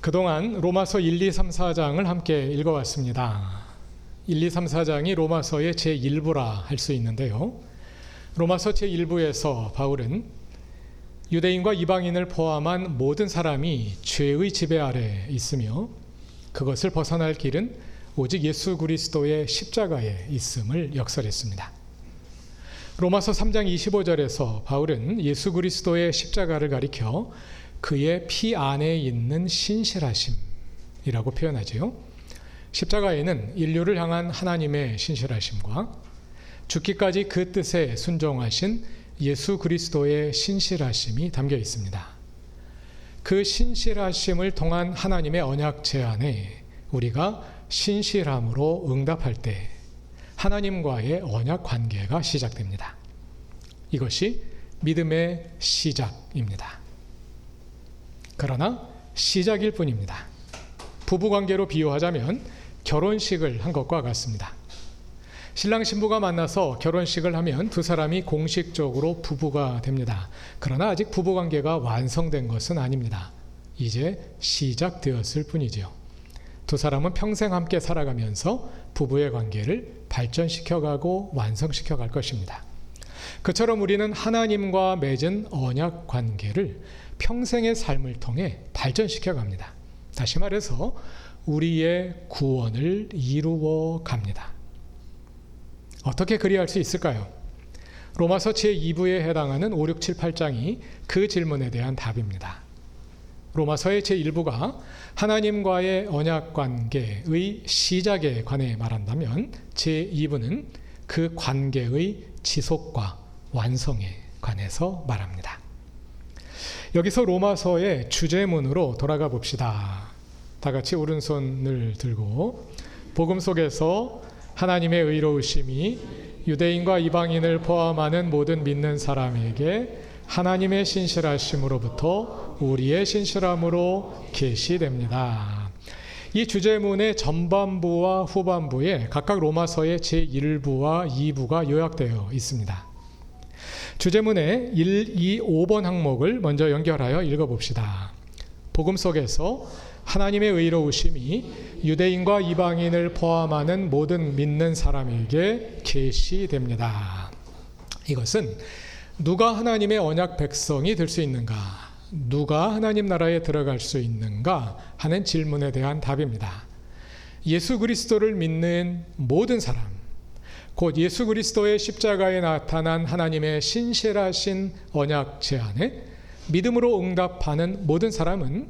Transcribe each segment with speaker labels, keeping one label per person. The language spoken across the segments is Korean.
Speaker 1: 그동안 로마서 1, 2, 3, 4장을 함께 읽어왔습니다. 1, 2, 3, 4장이 로마서의 제1부라 할 수 있는데요. 로마서 제1부에서 바울은 유대인과 이방인을 포함한 모든 사람이 죄의 지배 아래 있으며 그것을 벗어날 길은 오직 예수 그리스도의 십자가에 있음을 역설했습니다. 로마서 3장 25절에서 바울은 예수 그리스도의 십자가를 가리켜 그의 피 안에 있는 신실하심이라고 표현하지요. 십자가에는 인류를 향한 하나님의 신실하심과 죽기까지 그 뜻에 순종하신 예수 그리스도의 신실하심이 담겨 있습니다. 그 신실하심을 통한 하나님의 언약 제안에 우리가 신실함으로 응답할 때 하나님과의 언약 관계가 시작됩니다. 이것이 믿음의 시작입니다. 그러나 시작일 뿐입니다. 부부관계로 비유하자면 결혼식을 한 것과 같습니다. 신랑 신부가 만나서 결혼식을 하면 두 사람이 공식적으로 부부가 됩니다. 그러나 아직 부부관계가 완성된 것은 아닙니다. 이제 시작되었을 뿐이지요. 두 사람은 평생 함께 살아가면서 부부의 관계를 발전시켜가고 완성시켜갈 것입니다. 그처럼 우리는 하나님과 맺은 언약 관계를 평생의 삶을 통해 발전시켜갑니다. 다시 말해서 우리의 구원을 이루어 갑니다. 어떻게 그리할 수 있을까요? 로마서 제2부에 해당하는 5, 6, 7, 8장이 그 질문에 대한 답입니다. 로마서의 제1부가 하나님과의 언약 관계의 시작에 관해 말한다면 제2부는 그 관계의 지속과 완성에 관해서 말합니다. 여기서 로마서의 주제문으로 돌아가 봅시다. 다 같이 오른손을 들고 복음 속에서 하나님의 의로우심이 유대인과 이방인을 포함하는 모든 믿는 사람에게 하나님의 신실하심으로부터 우리의 신실함으로 계시됩니다. 이 주제문의 전반부와 후반부에 각각 로마서의 제1부와 2부가 요약되어 있습니다. 주제문의 1, 2, 5번 항목을 먼저 연결하여 읽어봅시다. 복음 속에서 하나님의 의로우심이 유대인과 이방인을 포함하는 모든 믿는 사람에게 계시됩니다. 이것은 누가 하나님의 언약 백성이 될 수 있는가? 누가 하나님 나라에 들어갈 수 있는가? 하는 질문에 대한 답입니다. 예수 그리스도를 믿는 모든 사람, 곧 예수 그리스도의 십자가에 나타난 하나님의 신실하신 언약 제안에 믿음으로 응답하는 모든 사람은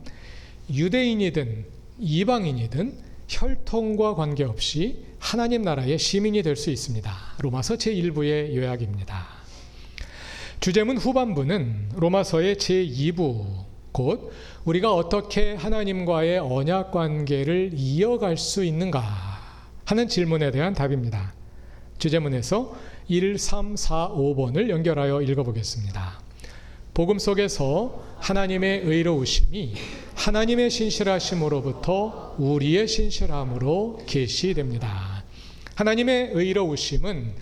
Speaker 1: 유대인이든 이방인이든 혈통과 관계없이 하나님 나라의 시민이 될 수 있습니다. 로마서 제1부의 요약입니다. 주제문 후반부는 로마서의 제2부, 곧 우리가 어떻게 하나님과의 언약 관계를 이어갈 수 있는가 하는 질문에 대한 답입니다. 주제문에서 1, 3, 4, 5번을 연결하여 읽어보겠습니다. 복음 속에서 하나님의 의로우심이 하나님의 신실하심으로부터 우리의 신실함으로 계시됩니다. 하나님의 의로우심은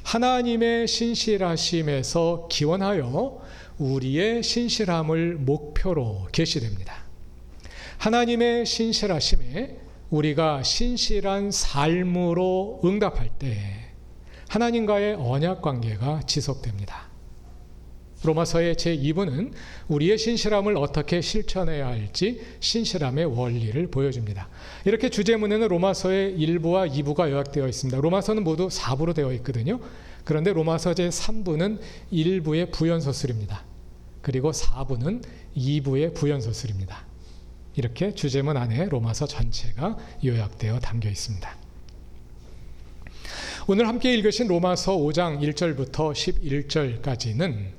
Speaker 1: 하나님의 신실하심에서 기원하여 우리의 신실함을 목표로 계시됩니다. 하나님의 신실하심에 우리가 신실한 삶으로 응답할 때 하나님과의 언약 관계가 지속됩니다. 로마서의 제2부는 우리의 신실함을 어떻게 실천해야 할지 신실함의 원리를 보여줍니다. 이렇게 주제문에는 로마서의 1부와 2부가 요약되어 있습니다. 로마서는 모두 4부로 되어 있거든요. 그런데 로마서 제3부는 1부의 부연서술입니다. 그리고 4부는 2부의 부연서술입니다. 이렇게 주제문 안에 로마서 전체가 요약되어 담겨 있습니다. 오늘 함께 읽으신 로마서 5장 1절부터 11절까지는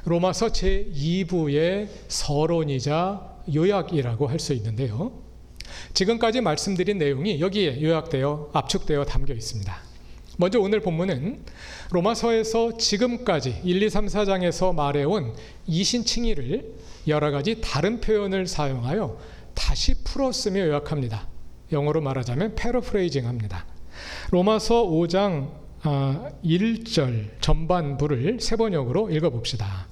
Speaker 1: 로마서 제2부의 서론이자 요약이라고 할 수 있는데요. 지금까지 말씀드린 내용이 여기에 요약되어 압축되어 담겨 있습니다. 먼저 오늘 본문은 로마서에서 지금까지 1, 2, 3, 4장에서 말해온 이신칭의를 여러 가지 다른 표현을 사용하여 다시 풀었으며 요약합니다. 영어로 말하자면 패러프레이징합니다. 로마서 5장 1절 전반부를 세 번역으로 읽어봅시다.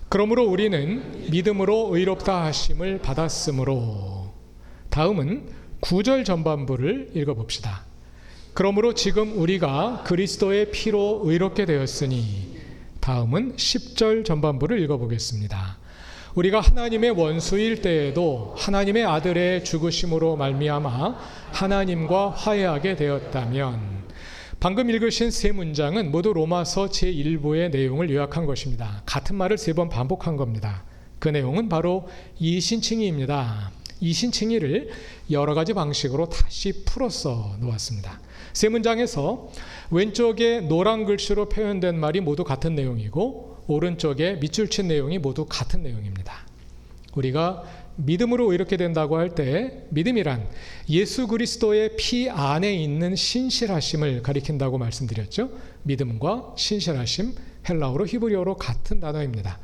Speaker 1: 그러므로 우리는 믿음으로 의롭다 하심을 받았으므로 다음은 9절 전반부를 읽어봅시다. 그러므로 지금 우리가 그리스도의 피로 의롭게 되었으니, 다음은 10절 전반부를 읽어보겠습니다. 우리가 하나님의 원수일 때에도 하나님의 아들의 죽으심으로 말미암아 하나님과 화해하게 되었다면. 방금 읽으신 세 문장은 모두 로마서 제1부의 내용을 요약한 것입니다. 같은 말을 3번 반복한 겁니다. 그 내용은 바로 이신칭의입니다. 이신칭의를 여러 가지 방식으로 다시 풀어서 놓았습니다. 세 문장에서 왼쪽에 노란 글씨로 표현된 말이 모두 같은 내용이고, 오른쪽에 밑줄 친 내용이 모두 같은 내용입니다. 우리가 믿음으로 이렇게 된다고 할 때, 믿음이란 예수 그리스도의 피 안에 있는 신실하심을 가리킨다고 말씀드렸죠. 믿음과 신실하심, 헬라어로 히브리어로 같은 단어입니다.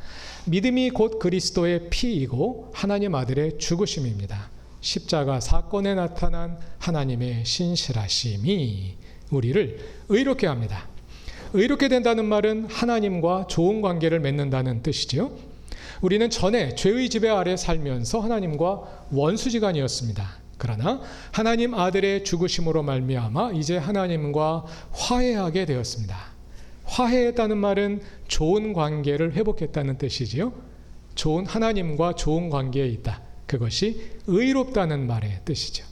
Speaker 1: 믿음이 곧 그리스도의 피이고 하나님 아들의 죽으심입니다. 십자가 사건에 나타난 하나님의 신실하심이 우리를 의롭게 합니다. 의롭게 된다는 말은 하나님과 좋은 관계를 맺는다는 뜻이지요. 우리는 전에 죄의 지배 아래 살면서 하나님과 원수지간이었습니다. 그러나 하나님 아들의 죽으심으로 말미암아 이제 하나님과 화해하게 되었습니다. 화해했다는 말은 좋은 관계를 회복했다는 뜻이지요. 좋은 하나님과 좋은 관계에 있다. 그것이 의롭다는 말의 뜻이죠.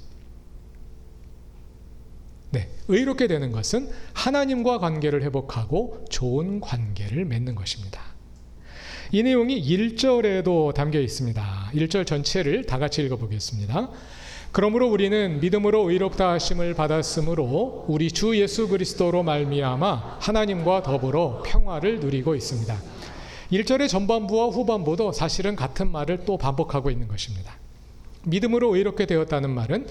Speaker 1: 네, 의롭게 되는 것은 하나님과 관계를 회복하고 좋은 관계를 맺는 것입니다. 이 내용이 1절에도 담겨 있습니다. 1절 전체를 다 같이 읽어보겠습니다. 그러므로 우리는 믿음으로 의롭다 하심을 받았으므로 우리 주 예수 그리스도로 말미암아 하나님과 더불어 평화를 누리고 있습니다. 1절의 전반부와 후반부도 사실은 같은 말을 또 반복하고 있는 것입니다. 믿음으로 의롭게 되었다는 말은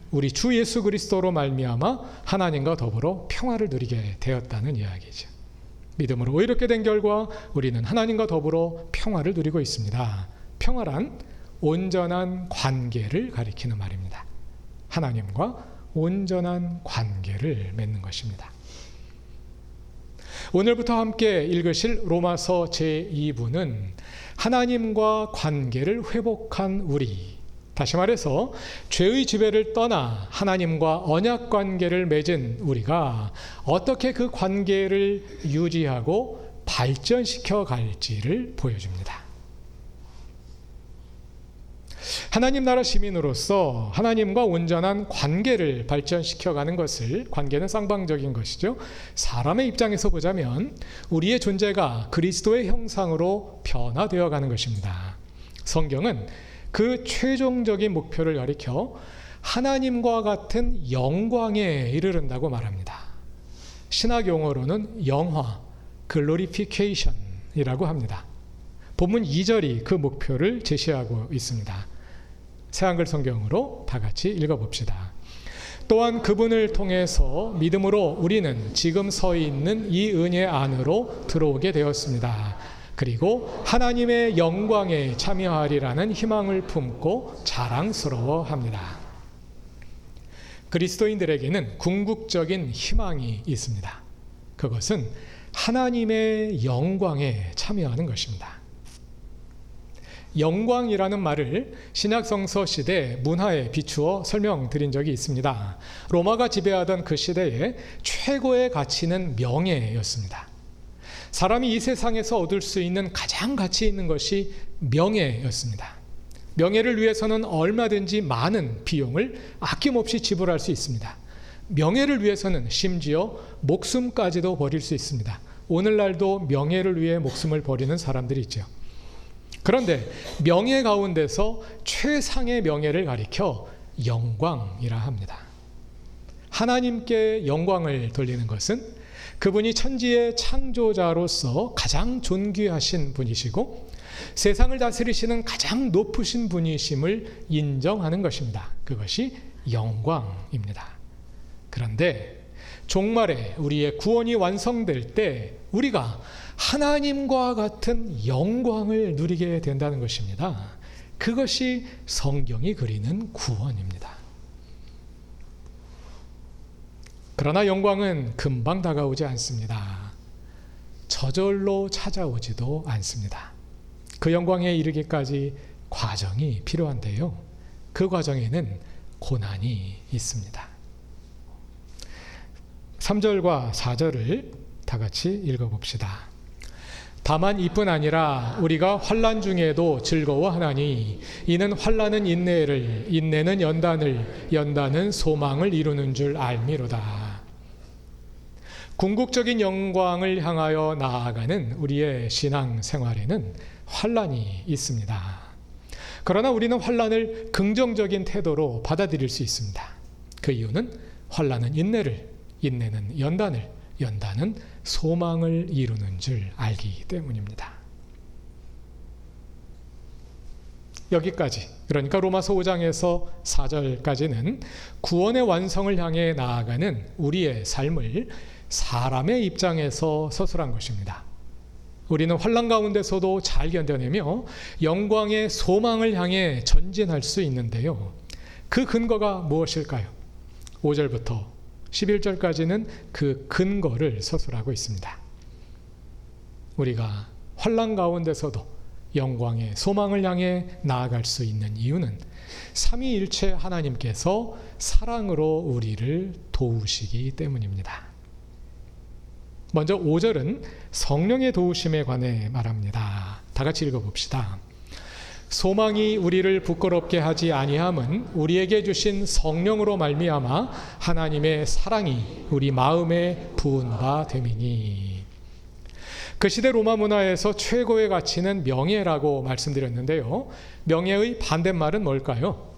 Speaker 1: 우리 주 예수 그리스도로 말미암아 하나님과 더불어 평화를 누리게 되었다는 이야기죠. 믿음으로 의롭게 된 결과 우리는 하나님과 더불어 평화를 누리고 있습니다. 평화란 온전한 관계를 가리키는 말입니다. 하나님과 온전한 관계를 맺는 것입니다. 오늘부터 함께 읽으실 로마서 제2부는 하나님과 관계를 회복한 우리, 다시 말해서 죄의 지배를 떠나 하나님과 언약 관계를 맺은 우리가 어떻게 그 관계를 유지하고 발전시켜 갈지를 보여줍니다. 하나님 나라 시민으로서 하나님과 온전한 관계를 발전시켜가는 것을, 관계는 쌍방적인 것이죠. 사람의 입장에서 보자면 우리의 존재가 그리스도의 형상으로 변화되어 가는 것입니다. 성경은 그 최종적인 목표를 가리켜 하나님과 같은 영광에 이르른다고 말합니다. 신학 용어로는 영화, glorification이라고 합니다. 본문 2절이 그 목표를 제시하고 있습니다. 새한글 성경으로 다 같이 읽어봅시다. 또한 그분을 통해서 믿음으로 우리는 지금 서 있는 이 은혜 안으로 들어오게 되었습니다. 그리고 하나님의 영광에 참여하리라는 희망을 품고 자랑스러워합니다. 그리스도인들에게는 궁극적인 희망이 있습니다. 그것은 하나님의 영광에 참여하는 것입니다. 영광이라는 말을 신약 성서 시대 문화에 비추어 설명드린 적이 있습니다. 로마가 지배하던 그 시대에 최고의 가치는 명예였습니다. 사람이 이 세상에서 얻을 수 있는 가장 가치 있는 것이 명예였습니다. 명예를 위해서는 얼마든지 많은 비용을 아낌없이 지불할 수 있습니다. 명예를 위해서는 심지어 목숨까지도 버릴 수 있습니다. 오늘날도 명예를 위해 목숨을 버리는 사람들이 있죠. 그런데 명예 가운데서 최상의 명예를 가리켜 영광이라 합니다. 하나님께 영광을 돌리는 것은 그분이 천지의 창조자로서 가장 존귀하신 분이시고 세상을 다스리시는 가장 높으신 분이심을 인정하는 것입니다. 그것이 영광입니다. 그런데 종말에 우리의 구원이 완성될 때 우리가 하나님과 같은 영광을 누리게 된다는 것입니다. 그것이 성경이 그리는 구원입니다. 그러나 영광은 금방 다가오지 않습니다. 저절로 찾아오지도 않습니다. 그 영광에 이르기까지 과정이 필요한데요. 그 과정에는 고난이 있습니다. 3절과 4절을 다 같이 읽어봅시다. 다만 이뿐 아니라 우리가 환난 중에도 즐거워하나니 이는 환난은 인내를, 인내는 연단을, 연단은 소망을 이루는 줄 알미로다. 궁극적인 영광을 향하여 나아가는 우리의 신앙 생활에는 환난이 있습니다. 그러나 우리는 환난을 긍정적인 태도로 받아들일 수 있습니다. 그 이유는 환난은 인내를, 인내는 연단을, 연단은 소망을 이루는 줄 알기 때문입니다. 여기까지, 그러니까 로마서 5장에서 4절까지는 구원의 완성을 향해 나아가는 우리의 삶을 사람의 입장에서 서술한 것입니다. 우리는 환난 가운데서도 잘 견뎌내며 영광의 소망을 향해 전진할 수 있는데요. 그 근거가 무엇일까요? 5절부터 11절까지는 그 근거를 서술하고 있습니다. 우리가 환난 가운데서도 영광의 소망을 향해 나아갈 수 있는 이유는 삼위일체 하나님께서 사랑으로 우리를 도우시기 때문입니다. 먼저 5절은 성령의 도우심에 관해 말합니다. 다 같이 읽어봅시다. 소망이 우리를 부끄럽게 하지 아니함은 우리에게 주신 성령으로 말미암아 하나님의 사랑이 우리 마음에 부은 바 됨이니. 그 시대 로마 문화에서 최고의 가치는 명예라고 말씀드렸는데요. 명예의 반대말은 뭘까요?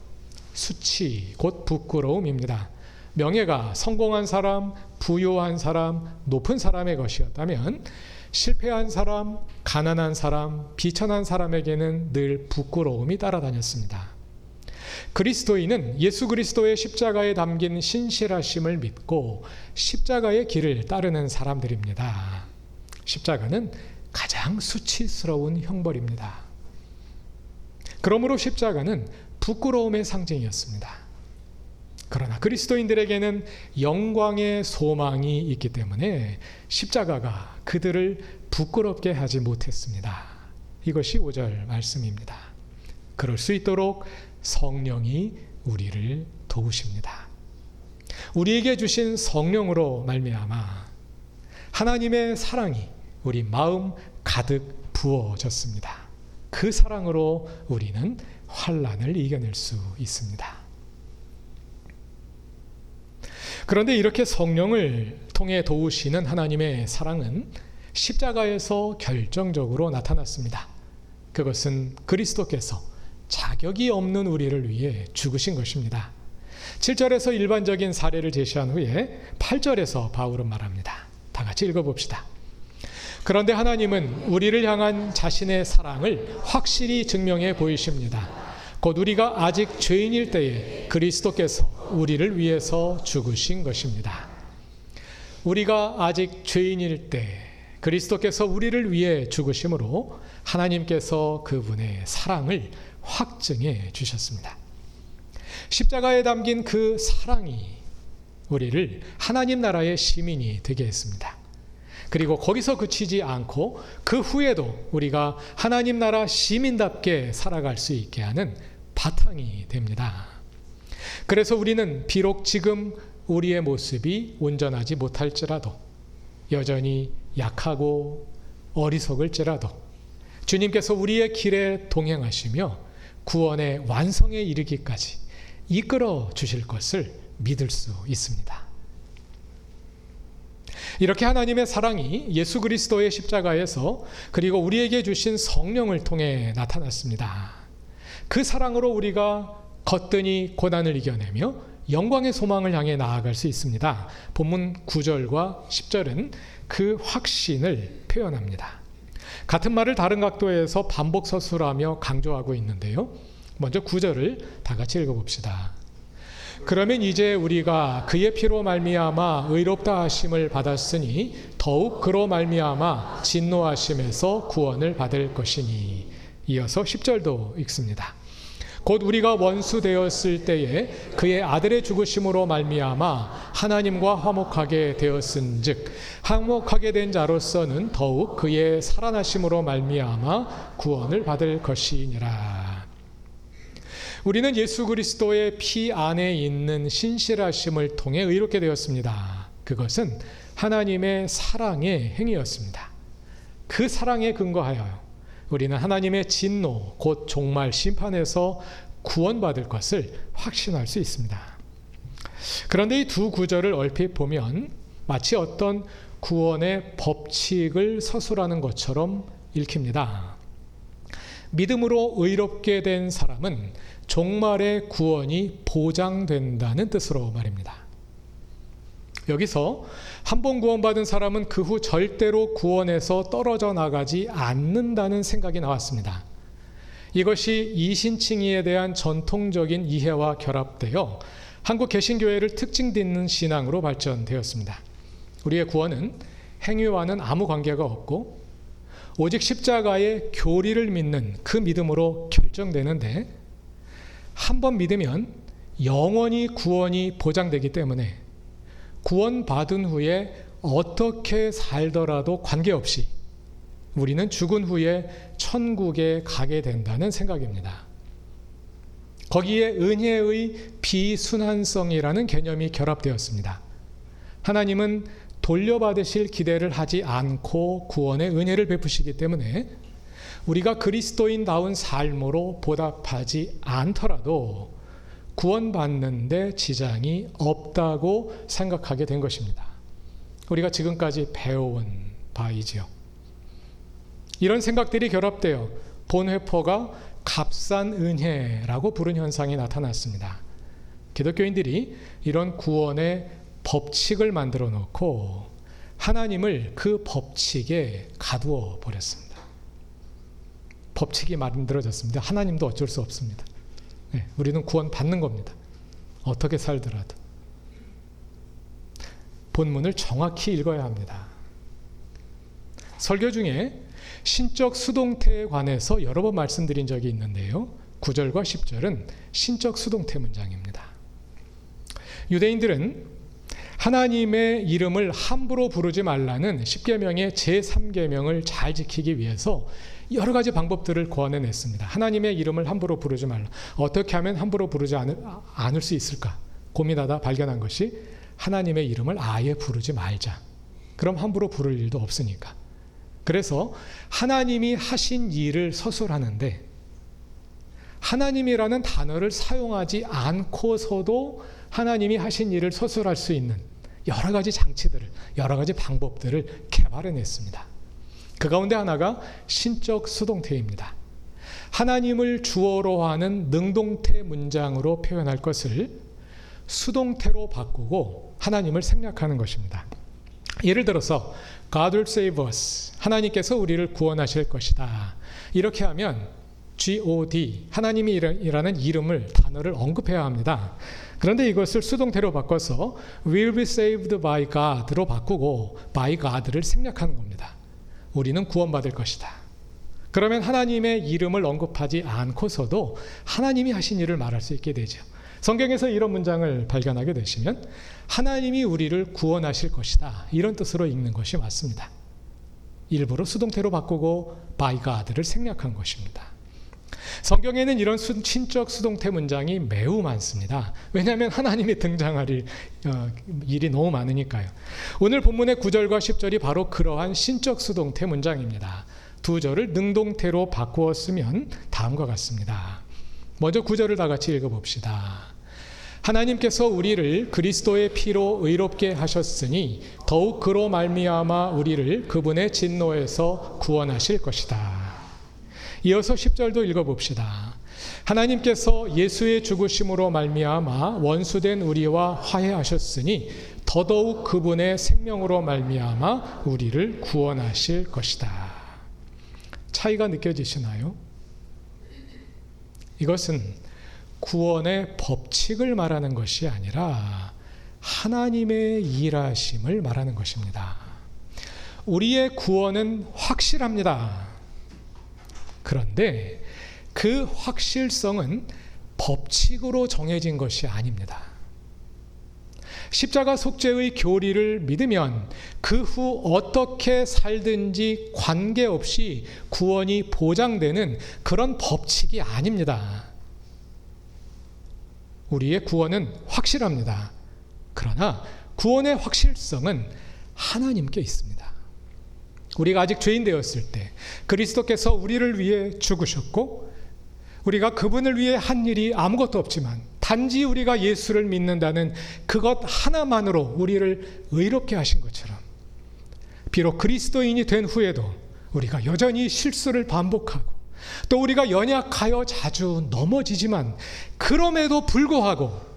Speaker 1: 수치, 곧 부끄러움입니다. 명예가 성공한 사람, 부유한 사람, 높은 사람의 것이었다면 실패한 사람, 가난한 사람, 비천한 사람에게는 늘 부끄러움이 따라다녔습니다. 그리스도인은 예수 그리스도의 십자가에 담긴 신실하심을 믿고 십자가의 길을 따르는 사람들입니다. 십자가는 가장 수치스러운 형벌입니다. 그러므로 십자가는 부끄러움의 상징이었습니다. 그러나 그리스도인들에게는 영광의 소망이 있기 때문에 십자가가 그들을 부끄럽게 하지 못했습니다. 이것이 5절 말씀입니다. 그럴 수 있도록 성령이 우리를 도우십니다. 우리에게 주신 성령으로 말미암아 하나님의 사랑이 우리 마음 가득 부어졌습니다. 그 사랑으로 우리는 환난을 이겨낼 수 있습니다. 그런데 이렇게 성령을 통해 도우시는 하나님의 사랑은 십자가에서 결정적으로 나타났습니다. 그것은 그리스도께서 자격이 없는 우리를 위해 죽으신 것입니다. 7절에서 일반적인 사례를 제시한 후에 8절에서 바울은 말합니다. 다 같이 읽어봅시다. 그런데 하나님은 우리를 향한 자신의 사랑을 확실히 증명해 보이십니다. 곧 우리가 아직 죄인일 때에 그리스도께서 우리를 위해서 죽으신 것입니다. 우리가 아직 죄인일 때 그리스도께서 우리를 위해 죽으심으로 하나님께서 그분의 사랑을 확증해 주셨습니다. 십자가에 담긴 그 사랑이 우리를 하나님 나라의 시민이 되게 했습니다. 그리고 거기서 그치지 않고 그 후에도 우리가 하나님 나라 시민답게 살아갈 수 있게 하는 바탕이 됩니다. 그래서 우리는 비록 지금 우리의 모습이 온전하지 못할지라도, 여전히 약하고 어리석을지라도 주님께서 우리의 길에 동행하시며 구원의 완성에 이르기까지 이끌어 주실 것을 믿을 수 있습니다. 이렇게 하나님의 사랑이 예수 그리스도의 십자가에서 그리고 우리에게 주신 성령을 통해 나타났습니다. 그 사랑으로 우리가 거뜬히 고난을 이겨내며 영광의 소망을 향해 나아갈 수 있습니다. 본문 9절과 10절은 그 확신을 표현합니다. 같은 말을 다른 각도에서 반복 서술하며 강조하고 있는데요. 먼저 9절을 다 같이 읽어봅시다. 그러면 이제 우리가 그의 피로 말미암아 의롭다 하심을 받았으니 더욱 그로 말미암아 진노하심에서 구원을 받을 것이니. 이어서 10절도 읽습니다. 곧 우리가 원수 되었을 때에 그의 아들의 죽으심으로 말미암아 하나님과 화목하게 되었은즉 화목하게 된 자로서는 더욱 그의 살아나심으로 말미암아 구원을 받을 것이니라. 우리는 예수 그리스도의 피 안에 있는 신실하심을 통해 의롭게 되었습니다. 그것은 하나님의 사랑의 행위였습니다. 그 사랑에 근거하여 우리는 하나님의 진노, 곧 종말 심판에서 구원받을 것을 확신할 수 있습니다. 그런데 이 두 구절을 얼핏 보면 마치 어떤 구원의 법칙을 서술하는 것처럼 읽힙니다. 믿음으로 의롭게 된 사람은 종말의 구원이 보장된다는 뜻으로 말입니다. 여기서 한 번 구원받은 사람은 그 후 절대로 구원에서 떨어져 나가지 않는다는 생각이 나왔습니다. 이것이 이신칭의에 대한 전통적인 이해와 결합되어 한국 개신교회를 특징짓는 신앙으로 발전되었습니다. 우리의 구원은 행위와는 아무 관계가 없고 오직 십자가의 교리를 믿는 그 믿음으로 결정되는데, 한 번 믿으면 영원히 구원이 보장되기 때문에 구원받은 후에 어떻게 살더라도 관계없이 우리는 죽은 후에 천국에 가게 된다는 생각입니다. 거기에 은혜의 비순환성이라는 개념이 결합되었습니다. 하나님은 돌려받으실 기대를 하지 않고 구원의 은혜를 베푸시기 때문에 우리가 그리스도인다운 삶으로 보답하지 않더라도 구원받는데 지장이 없다고 생각하게 된 것입니다. 우리가 지금까지 배워온 바이지요. 이런 생각들이 결합되어 본회퍼가 값싼 은혜라고 부른 현상이 나타났습니다. 기독교인들이 이런 구원의 법칙을 만들어 놓고 하나님을 그 법칙에 가두어 버렸습니다. 법칙이 만들어졌습니다. 하나님도 어쩔 수 없습니다. 네, 우리는 구원 받는 겁니다. 어떻게 살더라도. 본문을 정확히 읽어야 합니다. 설교 중에 신적 수동태에 관해서 여러 번 말씀드린 적이 있는데요. 9절과 10절은 신적 수동태 문장입니다. 유대인들은 하나님의 이름을 함부로 부르지 말라는 10계명의 제3계명을 잘 지키기 위해서 여러 가지 방법들을 고안해냈습니다. 하나님의 이름을 함부로 부르지 말라. 어떻게 하면 함부로 부르지 않을 수 있을까? 고민하다 발견한 것이 하나님의 이름을 아예 부르지 말자. 그럼 함부로 부를 일도 없으니까. 그래서 하나님이 하신 일을 서술하는데 하나님이라는 단어를 사용하지 않고서도 하나님이 하신 일을 서술할 수 있는 여러 가지 장치들을, 여러 가지 방법들을 개발해냈습니다. 그 가운데 하나가 신적 수동태입니다. 하나님을 주어로 하는 능동태 문장으로 표현할 것을 수동태로 바꾸고 하나님을 생략하는 것입니다. 예를 들어서 God will save us. 하나님께서 우리를 구원하실 것이다. 이렇게 하면 God, 하나님이라는 이름을, 단어를 언급해야 합니다. 그런데 이것을 수동태로 바꿔서 will be saved by God로 바꾸고 by God를 생략하는 겁니다. 우리는 구원받을 것이다. 그러면 하나님의 이름을 언급하지 않고서도 하나님이 하신 일을 말할 수 있게 되죠. 성경에서 이런 문장을 발견하게 되시면 하나님이 우리를 구원하실 것이다. 이런 뜻으로 읽는 것이 맞습니다. 일부러 수동태로 바꾸고 by God를 생략한 것입니다. 성경에는 이런 신적 수동태 문장이 매우 많습니다. 왜냐하면 하나님이 등장할 일이 너무 많으니까요. 오늘 본문의 9절과 10절이 바로 그러한 신적 수동태 문장입니다. 두 절을 능동태로 바꾸어 쓰면 다음과 같습니다. 먼저 9절을 다 같이 읽어봅시다. 하나님께서 우리를 그리스도의 피로 의롭게 하셨으니 더욱 그로 말미암아 우리를 그분의 진노에서 구원하실 것이다. 이어서 10절도 읽어봅시다. 하나님께서 예수의 죽으심으로 말미암아 원수된 우리와 화해하셨으니 더더욱 그분의 생명으로 말미암아 우리를 구원하실 것이다. 차이가 느껴지시나요? 이것은 구원의 법칙을 말하는 것이 아니라 하나님의 일하심을 말하는 것입니다. 우리의 구원은 확실합니다. 그런데 그 확실성은 법칙으로 정해진 것이 아닙니다. 십자가 속죄의 교리를 믿으면 그 후 어떻게 살든지 관계없이 구원이 보장되는 그런 법칙이 아닙니다. 우리의 구원은 확실합니다. 그러나 구원의 확실성은 하나님께 있습니다. 우리가 아직 죄인 되었을 때 그리스도께서 우리를 위해 죽으셨고, 우리가 그분을 위해 한 일이 아무것도 없지만 단지 우리가 예수를 믿는다는 그것 하나만으로 우리를 의롭게 하신 것처럼, 비록 그리스도인이 된 후에도 우리가 여전히 실수를 반복하고 또 우리가 연약하여 자주 넘어지지만, 그럼에도 불구하고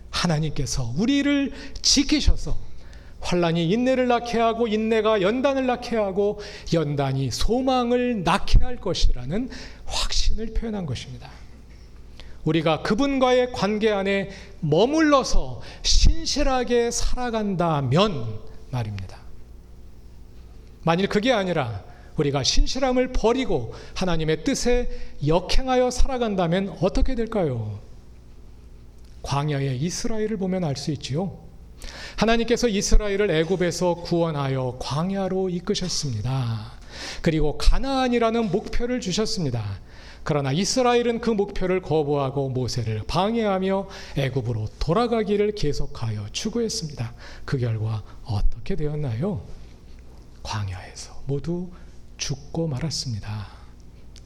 Speaker 1: 하나님께서 우리를 지키셔서 환난이 인내를 낳게 하고 인내가 연단을 낳게 하고 연단이 소망을 낳게 할 것이라는 확신을 표현한 것입니다. 우리가 그분과의 관계 안에 머물러서 신실하게 살아간다면 말입니다. 만일 그게 아니라 우리가 신실함을 버리고 하나님의 뜻에 역행하여 살아간다면 어떻게 될까요? 광야의 이스라엘을 보면 알 수 있지요. 하나님께서 이스라엘을 애굽에서 구원하여 광야로 이끄셨습니다. 그리고 가나안이라는 목표를 주셨습니다. 그러나 이스라엘은 그 목표를 거부하고 모세를 방해하며 애굽으로 돌아가기를 계속하여 추구했습니다. 그 결과 어떻게 되었나요? 광야에서 모두 죽고 말았습니다.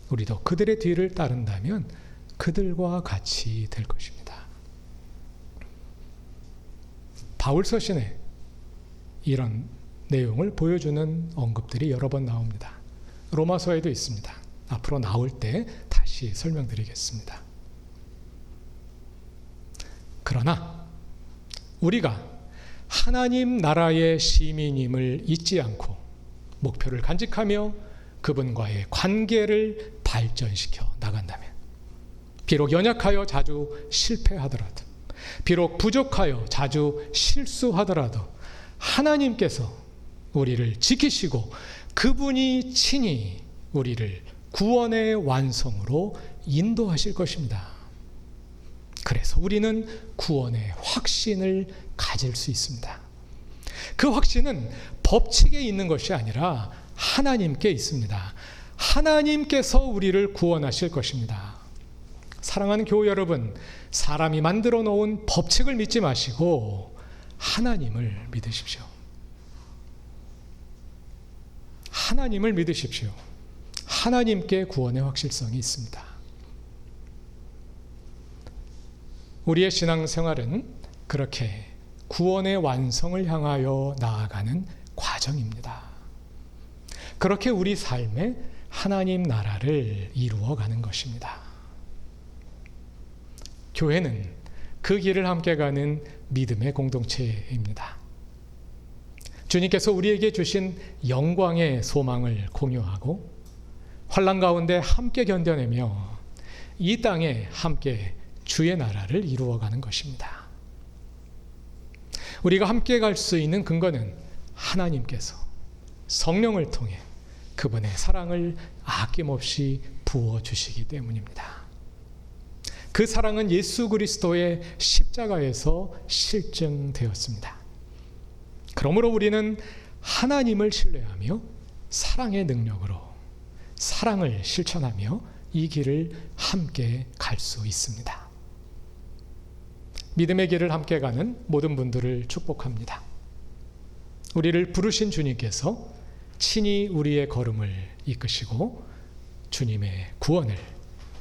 Speaker 1: 우리도 그들의 뒤를 따른다면 그들과 같이 될 것입니다. 바울 서신에 이런 내용을 보여주는 언급들이 여러 번 나옵니다. 로마서에도 있습니다. 앞으로 나올 때 다시 설명드리겠습니다. 그러나 우리가 하나님 나라의 시민임을 잊지 않고 목표를 간직하며 그분과의 관계를 발전시켜 나간다면, 비록 연약하여 자주 실패하더라도, 비록 부족하여 자주 실수하더라도 하나님께서 우리를 지키시고 그분이 친히 우리를 구원의 완성으로 인도하실 것입니다. 그래서 우리는 구원의 확신을 가질 수 있습니다. 그 확신은 법칙에 있는 것이 아니라 하나님께 있습니다. 하나님께서 우리를 구원하실 것입니다. 사랑하는 교우 여러분, 사람이 만들어 놓은 법칙을 믿지 마시고 하나님을 믿으십시오. 하나님을 믿으십시오. 하나님께 구원의 확실성이 있습니다. 우리의 신앙생활은 그렇게 구원의 완성을 향하여 나아가는 과정입니다. 그렇게 우리 삶에 하나님 나라를 이루어가는 것입니다. 교회는 그 길을 함께 가는 믿음의 공동체입니다. 주님께서 우리에게 주신 영광의 소망을 공유하고 환난 가운데 함께 견뎌내며 이 땅에 함께 주의 나라를 이루어가는 것입니다. 우리가 함께 갈 수 있는 근거는 하나님께서 성령을 통해 그분의 사랑을 아낌없이 부어주시기 때문입니다. 그 사랑은 예수 그리스도의 십자가에서 실증되었습니다. 그러므로 우리는 하나님을 신뢰하며 사랑의 능력으로 사랑을 실천하며 이 길을 함께 갈 수 있습니다. 믿음의 길을 함께 가는 모든 분들을 축복합니다. 우리를 부르신 주님께서 친히 우리의 걸음을 이끄시고 주님의 구원을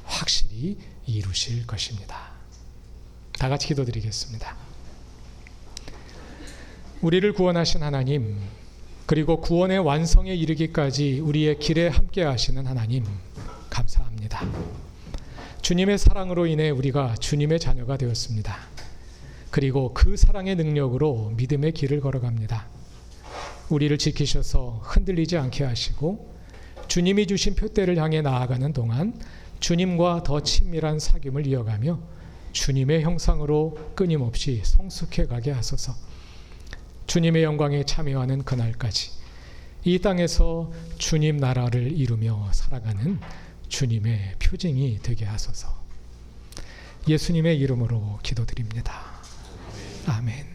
Speaker 1: 확실히 이루실 것입니다. 다 같이 기도드리겠습니다. 우리를 구원하신 하나님, 그리고 구원의 완성에 이르기까지 우리의 길에 함께 하시는 하나님, 감사합니다. 주님의 사랑으로 인해 우리가 주님의 자녀가 되었습니다. 그리고 그 사랑의 능력으로 믿음의 길을 걸어갑니다. 우리를 지키셔서 흔들리지 않게 하시고 주님이 주신 표대를 향해 나아가는 동안 주님과 더 친밀한 사귐을 이어가며 주님의 형상으로 끊임없이 성숙해 가게 하소서. 주님의 영광에 참여하는 그날까지 이 땅에서 주님 나라를 이루며 살아가는 주님의 표징이 되게 하소서. 예수님의 이름으로 기도드립니다. 아멘.